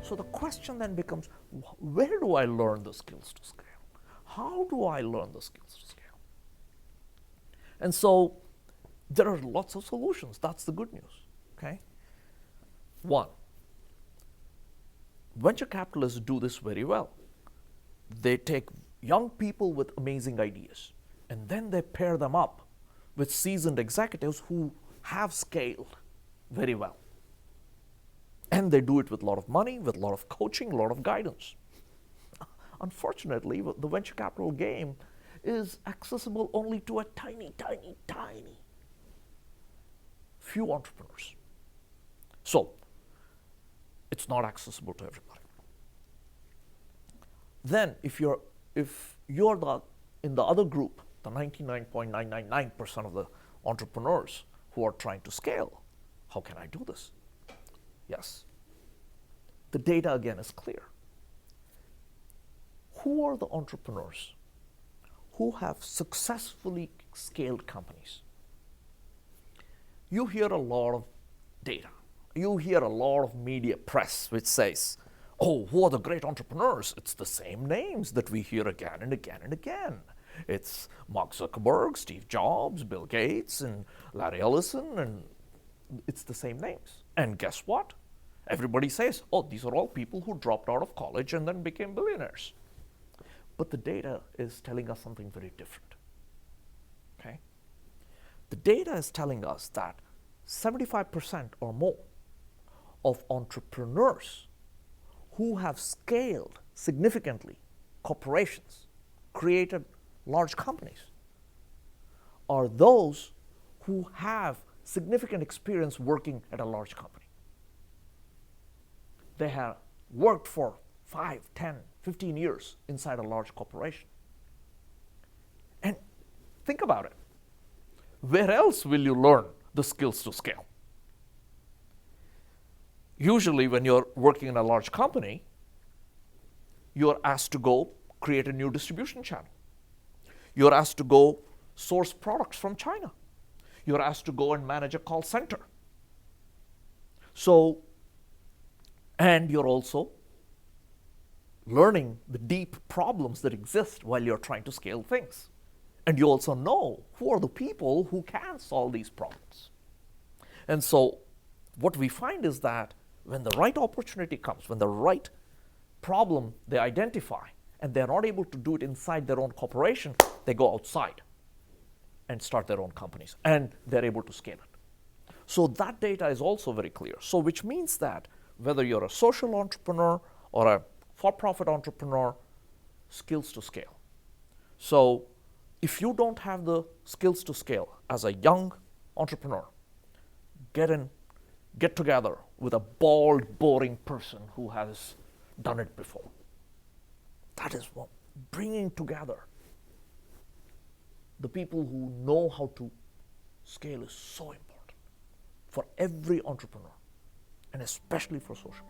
So the question then becomes, where do I learn the skills to scale? How do I learn the skills to scale? And so there are lots of solutions. That's the good news. Okay? One, venture capitalists do this very well. They take young people with amazing ideas, and then they pair them up with seasoned executives who have scaled very well. And they do it with a lot of money, with a lot of coaching, a lot of guidance. Unfortunately, the venture capital game is accessible only to a tiny, tiny, tiny few entrepreneurs. So it's not accessible to everybody. Then if you're in the other group, the 99.999% of the entrepreneurs who are trying to scale, how can I do this? Yes. The data again is clear. Who are the entrepreneurs who have successfully scaled companies? You hear a lot of data. You hear a lot of media press which says, oh, who are the great entrepreneurs? It's the same names that we hear again and again and again. It's Mark Zuckerberg, Steve Jobs, Bill Gates, and Larry Ellison, and it's the same names. And guess what? Everybody says, oh, these are all people who dropped out of college and then became billionaires. But the data is telling us something very different. Okay? The data is telling us that 75% or more of entrepreneurs who have scaled significantly corporations, created large companies, are those who have significant experience working at a large company. They have worked for 5, 10, 15 years inside a large corporation. And think about it. Where else will you learn the skills to scale? Usually when you're working in a large company, you're asked to go create a new distribution channel. You're asked to go source products from China. You're asked to go and manage a call center. And you're also learning the deep problems that exist while you're trying to scale things. And you also know who are the people who can solve these problems. And so what we find is that when the right opportunity comes, when the right problem they identify, and they're not able to do it inside their own corporation, they go outside and start their own companies, and they're able to scale it. So that data is also very clear. So which means that whether you're a social entrepreneur or a for-profit entrepreneur, skills to scale. So if you don't have the skills to scale as a young entrepreneur, get together with a bald, boring person who has done it before. That is what bringing together the people who know how to scale is so important for every entrepreneur, and especially for social.